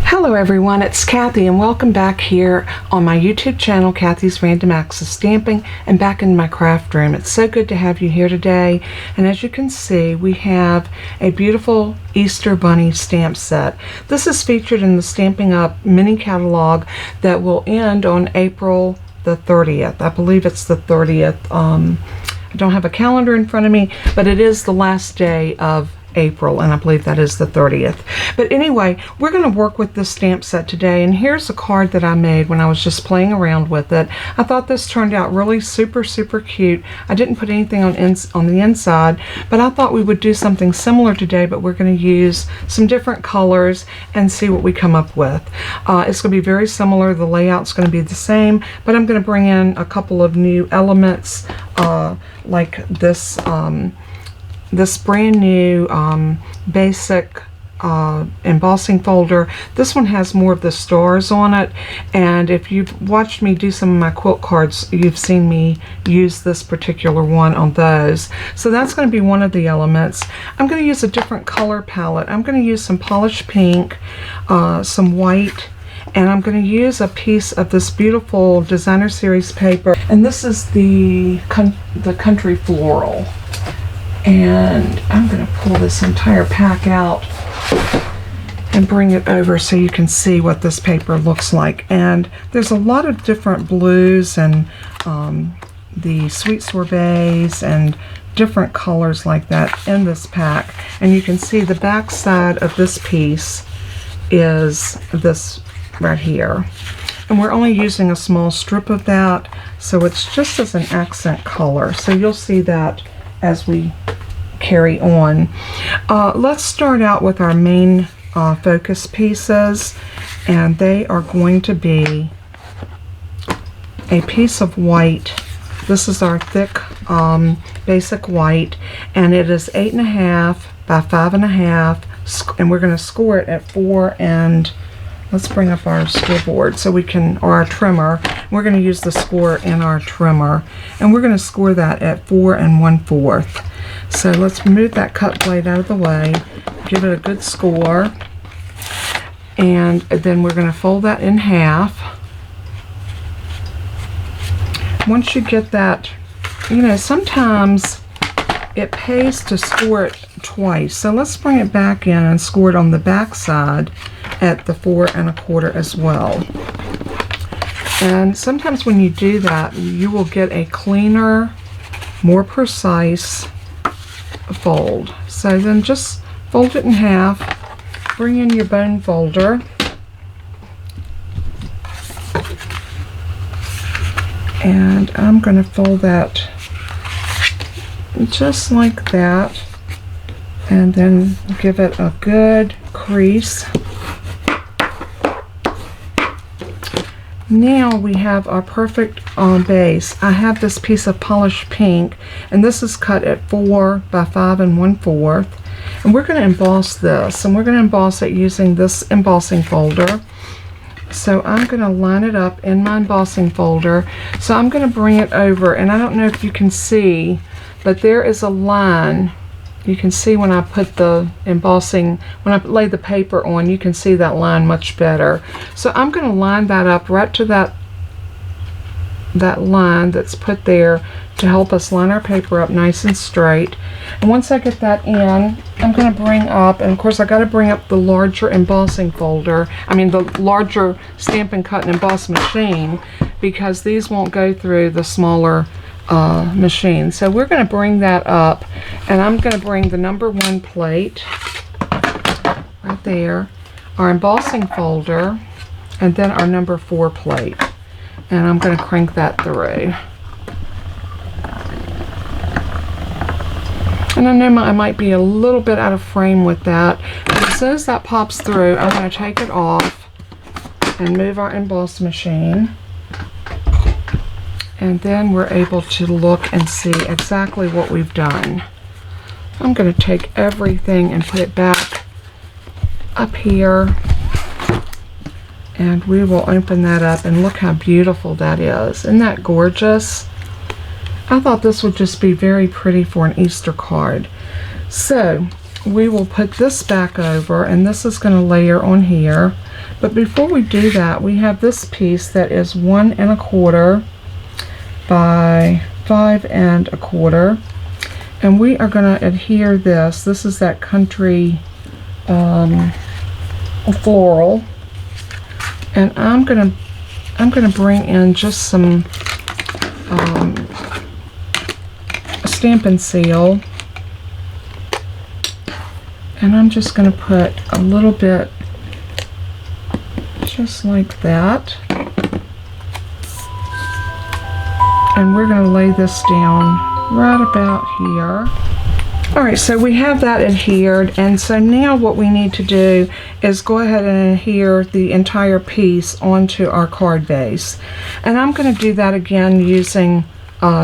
Hello everyone, it's Kathy and welcome back here on my YouTube channel, Kathy's Random Acts of Stamping, and back in my craft room. It's so good to have you here today, and as you can see, we have a beautiful Easter Bunny stamp set. This is featured in the Stampin' Up! Mini catalog that will end on April the 30th. I believe it's the 30th. I don't have a calendar in front of me, but it is the last day of April, and I believe that is the 30th. But anyway, we're going to work with this stamp set today, and here's a card that I made when I was just playing around with it. I thought this turned out really super cute. I didn't put anything on the inside, but I thought we would do something similar today, but we're going to use some different colors and see what we come up with. It's going to be very similar. The layout's going to be the same, but I'm going to bring in a couple of new elements like this this brand new basic embossing folder. This one has more of the stars on it, and if you've watched me do some of my quilt cards, you've seen me use this particular one on those. So that's going to be one of the elements. I'm going to use a different color palette. I'm going to use some polished pink, some white, and I'm going to use a piece of this beautiful designer series paper, and this is the Country Floral. And I'm going to pull this entire pack out and bring it over so you can see what this paper looks like. And there's a lot of different blues and the sweet sorbets and different colors like that in this pack. And you can see the back side of this piece is this right here. And we're only using a small strip of that, so it's just as an accent color. So you'll see that as we carry on. Let's start out with our main focus pieces, and they are going to be a piece of white. This is our thick basic white, and it is 8.5 by 5.5, and we're going to score it at 4, and let's bring up our score board so we can, or our trimmer. We're going to use the score in our trimmer, and we're going to score that at 4 1/4. So let's move that cut blade out of the way, give it a good score, and then we're going to fold that in half. Once you get that, you know, sometimes it pays to score it twice. So let's bring it back in and score it on the back side at the 4 1/4 as well. And sometimes when you do that, you will get a cleaner, more precise fold. So then just fold it in half, bring in your bone folder, and I'm going to fold that just like that, and then give it a good crease. Now we have our perfect base. I have this piece of polished pink, and this is cut at 4 by 5 1/4, and we're going to emboss this, and we're going to emboss it using this embossing folder. So I'm going to line it up in my embossing folder. So I'm going to bring it over, and I don't know if you can see, but there is a line. You can see when I put the embossing, when I lay the paper on, you can see that line much better. So I'm going to line that up right to that line that's put there to help us line our paper up nice and straight. And once I get that in, I'm going to bring up, and of course I got to bring up the larger embossing folder, the larger Stampin' Cut and Emboss machine, because these won't go through the smaller machine. So we're going to bring that up, and I'm going to bring the number 1 plate right there, our embossing folder, and then our number 4 plate, and I'm going to crank that through. And I know I might be a little bit out of frame with that, but as soon as that pops through, I'm going to take it off and move our emboss machine. And then we're able to look and see exactly what we've done. I'm going to take everything and put it back up here, and we will open that up, and look how beautiful that is. Isn't that gorgeous? I thought this would just be very pretty for an Easter card. So we will put this back over, and this is going to layer on here. But before we do that, we have this piece that is 1 1/4 by 5 1/4, and we are going to adhere this. This is that country floral, and I'm gonna bring in just some Stampin' Seal, and I'm just going to put a little bit just like that, and we're going to lay this down right about here. Alright, so we have that adhered, and so now what we need to do is go ahead and adhere the entire piece onto our card base. And I'm going to do that again using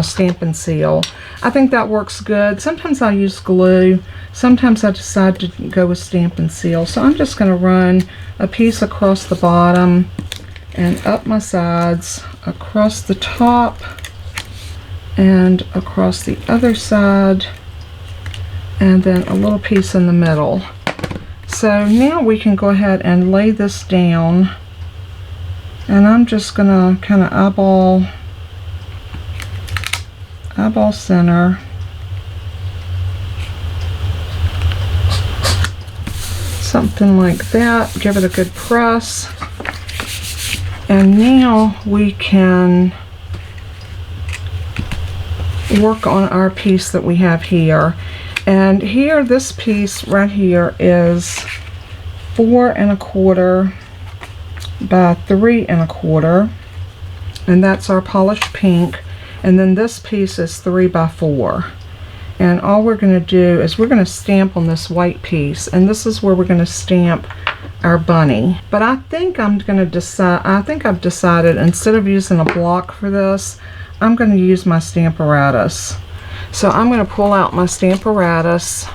Stampin' Seal. I think that works good. Sometimes I use glue, sometimes I decide to go with Stampin' Seal. So I'm just going to run a piece across the bottom and up my sides, across the top, and across the other side, and then a little piece in the middle. So now we can go ahead and lay this down, and I'm just gonna kind of eyeball center, something like that. Give it a good press, and now we can work on our piece that we have here. And here, this piece right here is 4 1/4 by 3 1/4, and that's our polished pink. And then this piece is 3 by 4. And all we're going to do is we're going to stamp on this white piece, and this is where we're going to stamp our bunny. But I think I've decided instead of using a block for this, I'm going to use my Stamparatus. So I'm going to pull out my Stamparatus,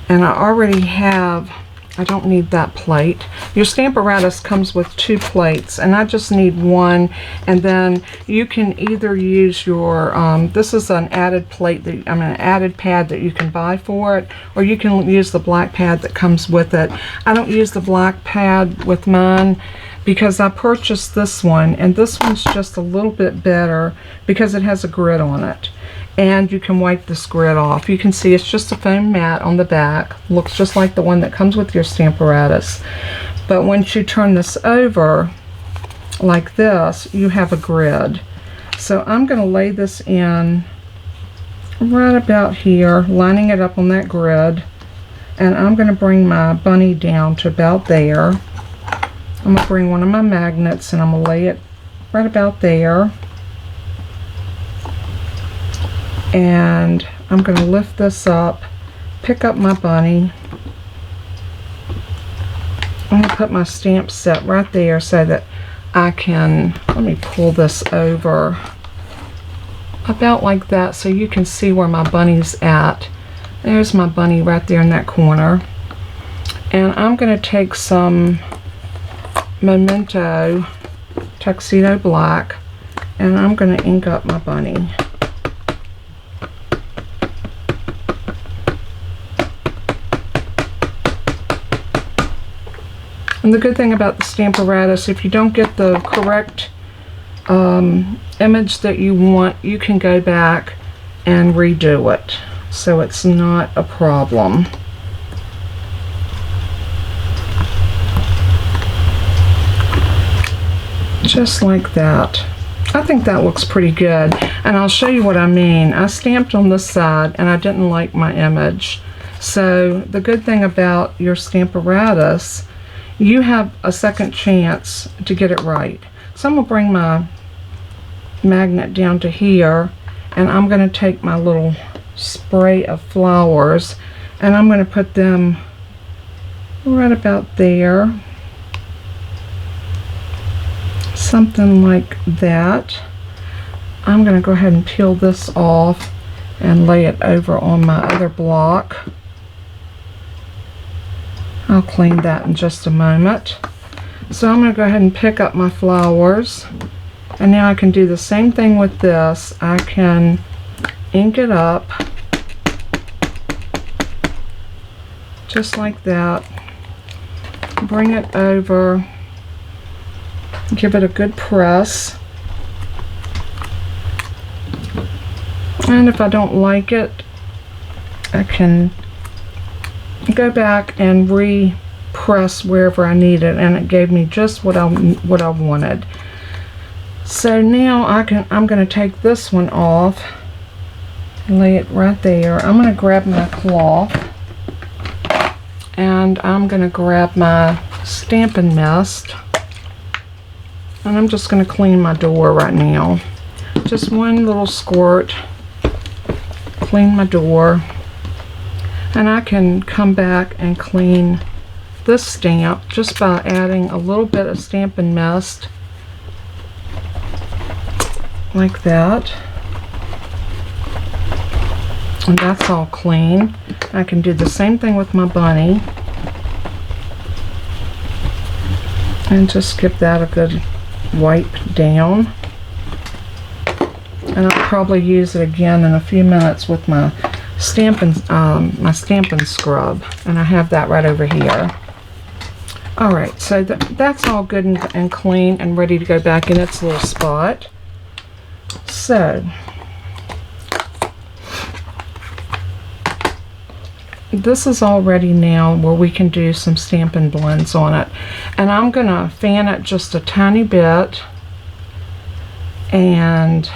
and I already have, I don't need that plate. Your Stamparatus comes with 2 plates, and I just need 1, and then you can either use your, this is an added plate, an added pad that you can buy for it, or you can use the black pad that comes with it. I don't use the black pad with mine because I purchased this one, and this one's just a little bit better because it has a grid on it, and you can wipe this grid off. You can see it's just a foam mat on the back, looks just like the one that comes with your Stamparatus, but once you turn this over like this, you have a grid. So I'm going to lay this in right about here, lining it up on that grid, and I'm going to bring my bunny down to about there. I'm going to bring one of my magnets and I'm going to lay it right about there. And I'm going to lift this up, pick up my bunny. I'm going to put my stamp set right there so that I can, let me pull this over about like that so you can see where my bunny's at. There's my bunny right there in that corner. And I'm going to take some Memento Tuxedo Black, and I'm going to ink up my bunny. And the good thing about the Stamparatus, if you don't get the correct image that you want, you can go back and redo it, so it's not a problem. Just like that. I think that looks pretty good, and I'll show you what I mean. I stamped on this side and I didn't like my image. So the good thing about your Stamparatus, you have a second chance to get it right. So I'm going to bring my magnet down to here, and I'm going to take my little spray of flowers and I'm going to put them right about there. Something like that. I'm going to go ahead and peel this off and lay it over on my other block. I'll clean that in just a moment. So I'm going to go ahead and pick up my flowers, and now I can do the same thing with this. I can ink it up just like that. Bring it over, give it a good press, and if I don't like it, I can go back and re-press wherever I need it, and it gave me just what I wanted. So now I'm going to take this one off, lay it right there. I'm going to grab my cloth, and I'm going to grab my Stampin' Mist, and I'm just going to clean my door right now. Just one little squirt, clean my door, and I can come back and clean this stamp just by adding a little bit of Stampin' Mist, like that. And that's all clean. I can do the same thing with my bunny. And just give that a good wipe down. And I'll probably use it again in a few minutes with my Stampin' Scrub. And I have that right over here. Alright, so that's all good and clean and ready to go back in its little spot. So, this is all ready now where we can do some Stampin' Blends on it. And I'm going to fan it just a tiny bit, and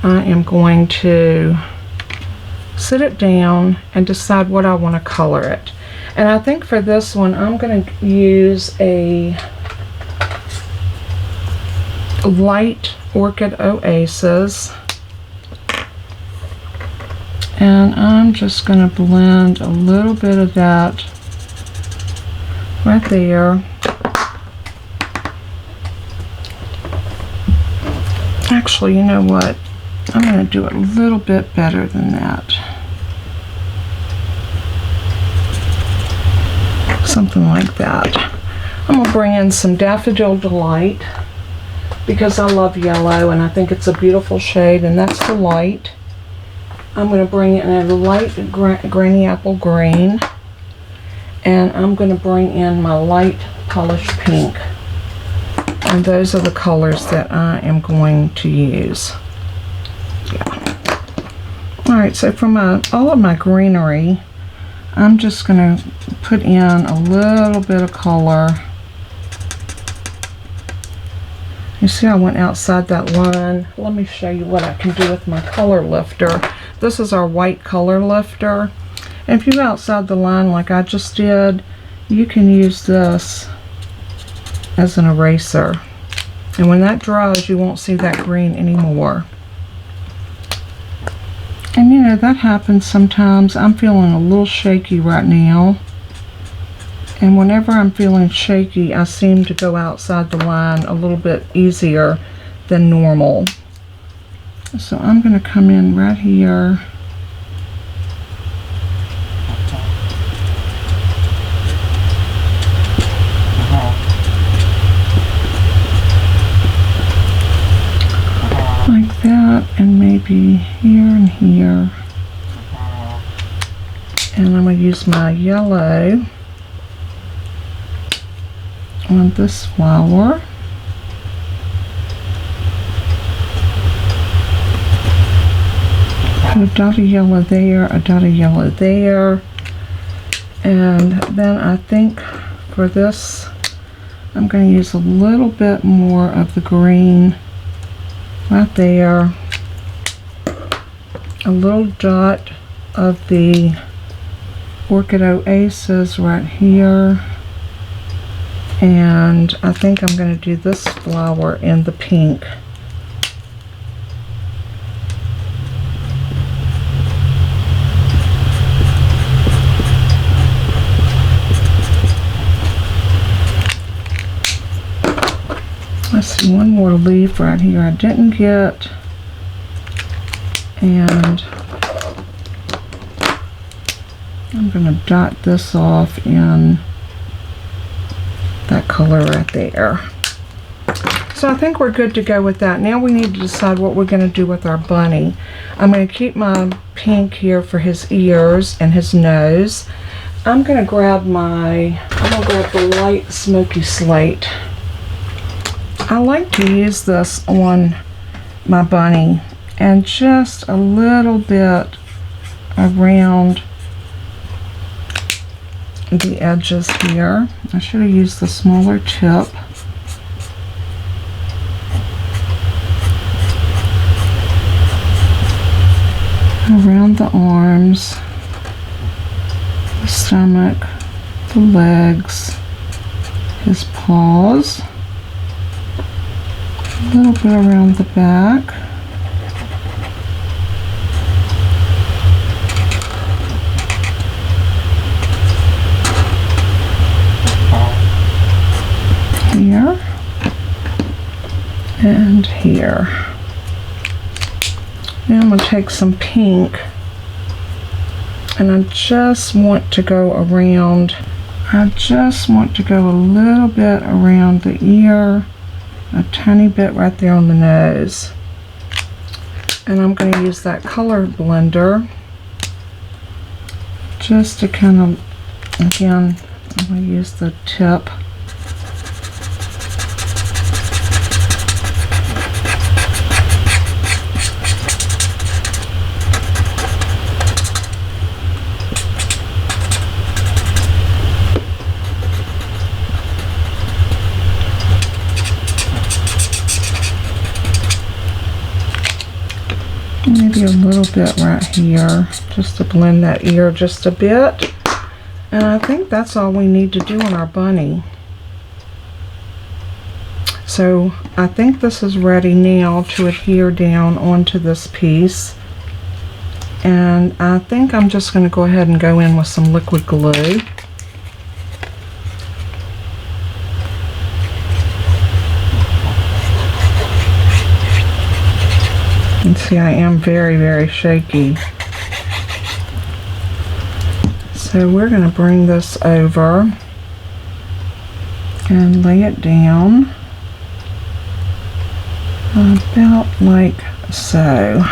I am going to sit it down and decide what I want to color it. And I think for this one I'm going to use a light Orchid Oasis. And I'm just going to blend a little bit of that right there. Actually, you know what? I'm going to do it a little bit better than that. Something like that. I'm going to bring in some Daffodil Delight because I love yellow and I think it's a beautiful shade, and that's the light. I'm going to bring in a light Granny Apple Green, and I'm going to bring in my light Polished Pink. And those are the colors that I am going to use. Yeah. Alright, so for all of my greenery, I'm just going to put in a little bit of color. You see I went outside that line. Let me show you what I can do with my color lifter. This is our white color lifter. And if you go outside the line like I just did, you can use this as an eraser. And when that dries, you won't see that green anymore. And you know, that happens sometimes. I'm feeling a little shaky right now. And whenever I'm feeling shaky, I seem to go outside the line a little bit easier than normal. So I'm going to come in right here. Like that, and maybe here and here. And I'm going to use my yellow on this flower. Put a dot of yellow there, a dot of yellow there, and then I think for this I'm going to use a little bit more of the green right there, a little dot of the Orchid Oasis right here. And I think I'm going to do this flower in the pink. Let's see, one more leaf right here I didn't get. And I'm going to dot this off in that color right there. So I think we're good to go with that. Now we need to decide what we're going to do with our bunny. I'm going to keep my pink here for his ears and his nose, I'm going to grab the light smoky slate. I like to use this on my bunny and just a little bit around the edges here. I should have used the smaller tip. Around the arms, the stomach, the legs, his paws, a little bit around the back. Here and here. Now I'm going to take some pink and I just want to go around, a little bit around the ear, a tiny bit right there on the nose. And I'm going to use that color blender just to kind of, again, I'm going to use the tip. Maybe a little bit right here, just to blend that ear just a bit. And I think that's all we need to do on our bunny. So I think this is ready now to adhere down onto this piece. And I think I'm just going to go ahead and go in with some liquid glue. And see, I am very, very shaky. So we're going to bring this over and lay it down about like so.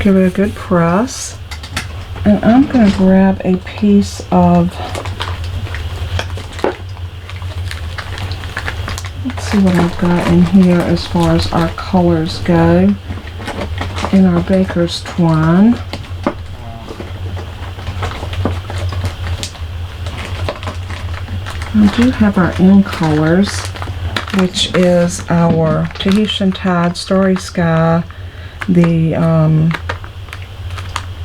Give it a good press. And I'm going to grab a piece of, let's see what I've got in here as far as our colors go. In our baker's twine. We do have our in colors, which is our Tahitian Tide, Starry Sky, the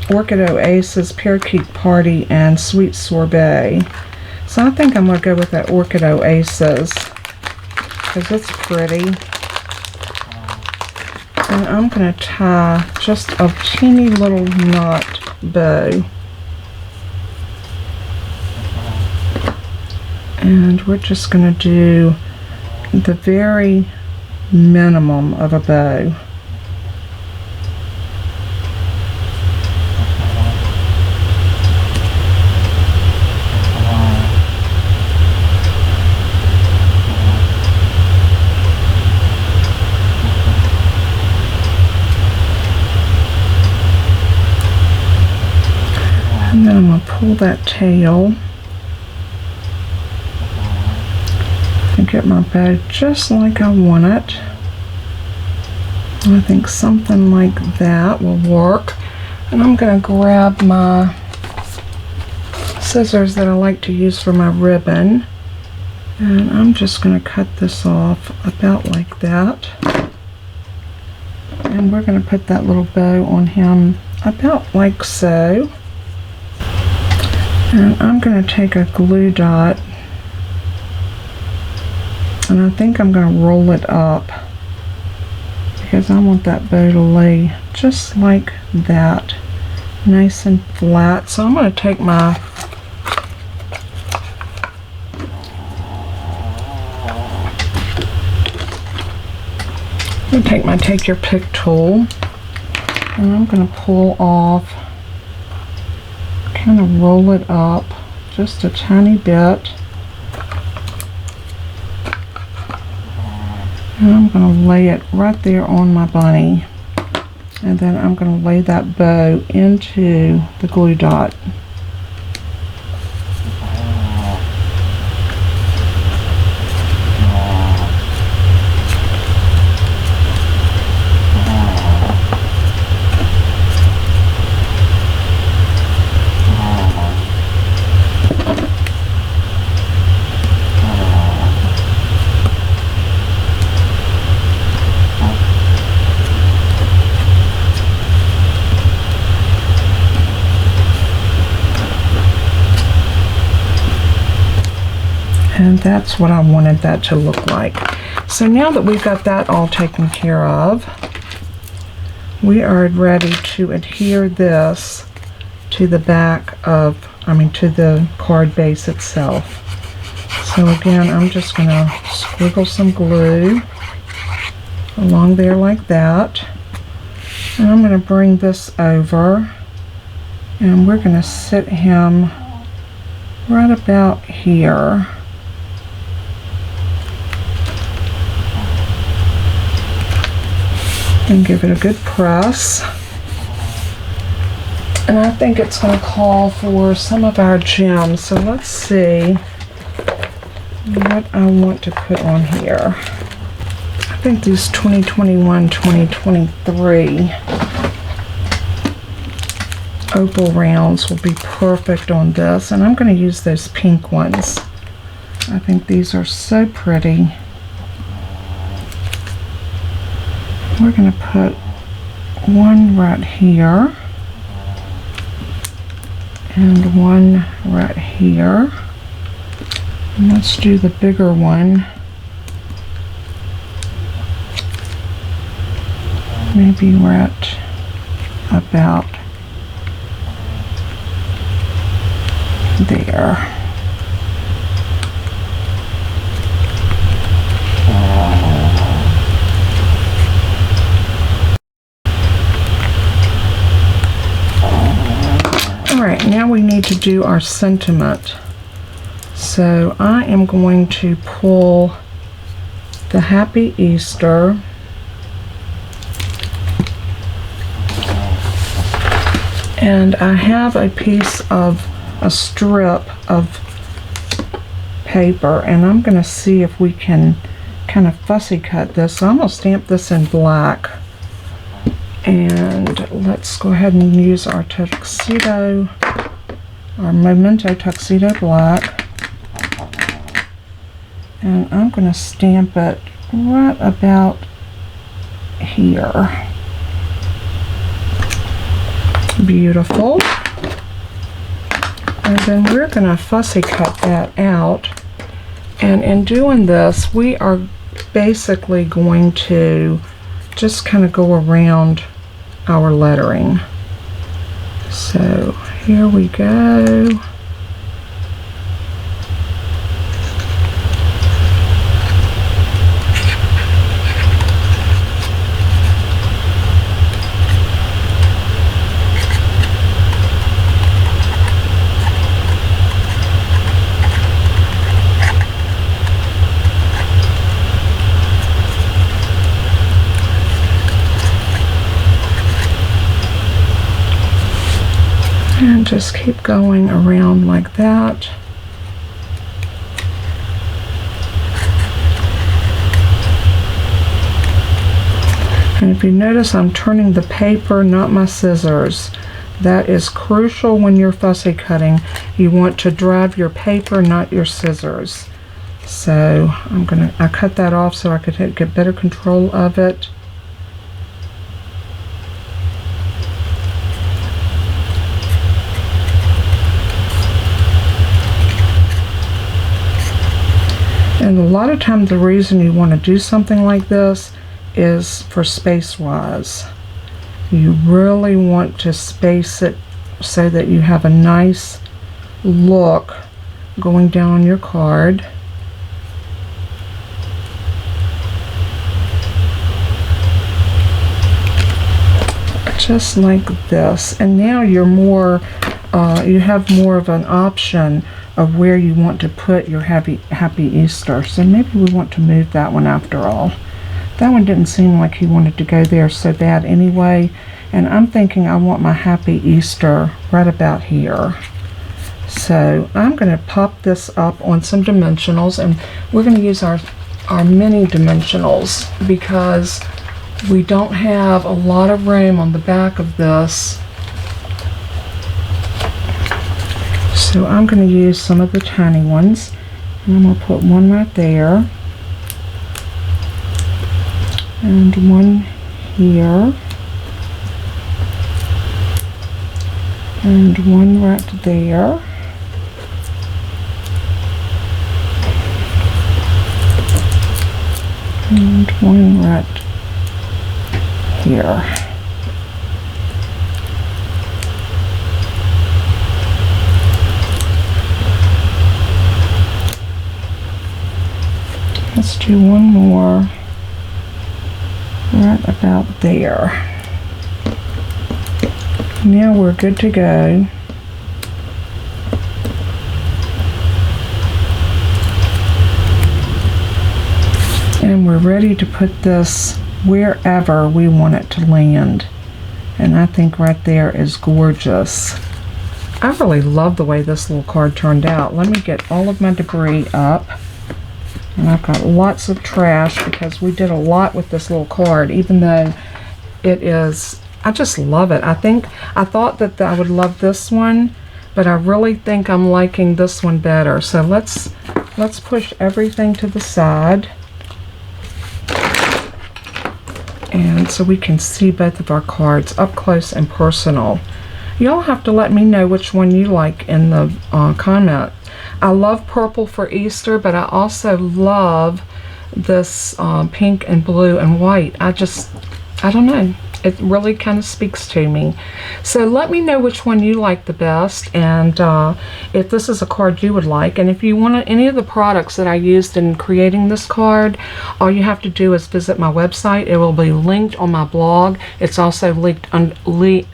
Orchid Oasis, Parakeet Party, and Sweet Sorbet. So I think I'm going to go with that Orchid Oasis because it's pretty. And I'm going to tie just a teeny little knot bow. And we're just going to do the very minimum of a bow. And then I'm going to pull that tail and get my bow just like I want it. I think something like that will work. And I'm going to grab my scissors that I like to use for my ribbon. And I'm just going to cut this off about like that. And we're going to put that little bow on him about like so. And I'm going to take a glue dot, and I think I'm going to roll it up because I want that bow to lay just like that, nice and flat. So I'm going to take my take your pick tool, and I'm going to pull off, kind of roll it up just a tiny bit, and I'm going to lay it right there on my bunny, and then I'm going to lay that bow into the glue dot. And that's what I wanted that to look like. So now that we've got that all taken care of, we are ready to adhere this to the back of, to the card base itself. So again, I'm just going to squiggle some glue along there like that. And I'm going to bring this over, and we're going to sit him right about here. And give it a good press. And I think it's going to call for some of our gems. So let's see what I want to put on here. I think these 2021, 2023 opal rounds will be perfect on this. And I'm going to use those pink ones. I think these are so pretty. We're going to put one right here and one right here. And let's do the bigger one. Maybe right about there. Alright, now we need to do our sentiment. So I am going to pull the Happy Easter, and I have a piece of a strip of paper, and I'm going to see if we can kind of fussy cut this. So I'm going to stamp this in black. And let's go ahead and use our tuxedo, our Memento Tuxedo Black. And I'm going to stamp it right about here. Beautiful. And then we're going to fussy cut that out. And in doing this, we are basically going to just kind of go around our lettering. So here we go. And just keep going around like that. And if you notice, I'm turning the paper, not my scissors. That is crucial when you're fussy cutting. You want to drive your paper, not your scissors. So I cut that off so I could get better control of it. And a lot of times the reason you want to do something like this is for space-wise. You really want to space it so that you have a nice look going down your card. Just like this. And now you're more, you have more of an option of where you want to put your Happy Easter. So maybe we want to move that one after all. That one didn't seem like he wanted to go there so bad anyway. And I'm thinking I want my Happy Easter right about here. So I'm going to pop this up on some dimensionals, and we're going to use our mini dimensionals because we don't have a lot of room on the back of this. So I'm going to use some of the tiny ones, and I'm going to put one right there, and one here, and one right there, And one right here. Let's do one more right about there. Now we're good to go. And we're ready to put this wherever we want it to land. And I think right there is gorgeous. I really love the way this little card turned out. Let me get all of my debris up. And I've got lots of trash because we did a lot with this little card, even though it is, I just love it. I thought that I would love this one, but I really think I'm liking this one better. So let's push everything to the side. And so we can see both of our cards up close and personal. Y'all have to let me know which one you like in the comment. I love purple for Easter, but I also love this pink and blue and white. I don't know. It really kind of speaks to me. So let me know which one you like the best, and if this is a card you would like. And if you want any of the products that I used in creating this card, all you have to do is visit my website. It will be linked on my blog. It's also linked under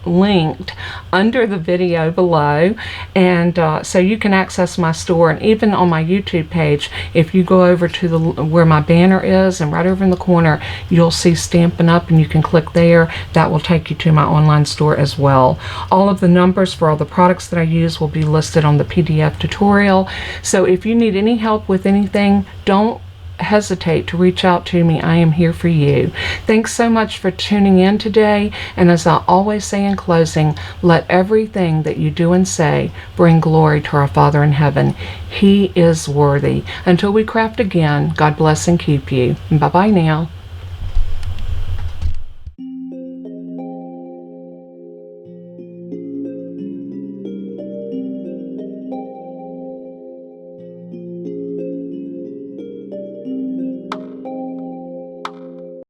the video below, and so you can access my store. And even on my YouTube page, if you go over to where my banner is, and right over in the corner you'll see Stampin' Up, and you can click there. That will take you to my online store as well. All of the numbers for all the products that I use will be listed on the PDF tutorial. So if you need any help with anything, don't hesitate to reach out to me. I am here for you. Thanks so much for tuning in today, and as I always say in closing, let everything that you do and say bring glory to our Father in heaven. He is worthy. Until we craft again, God bless and keep you. Bye-bye now.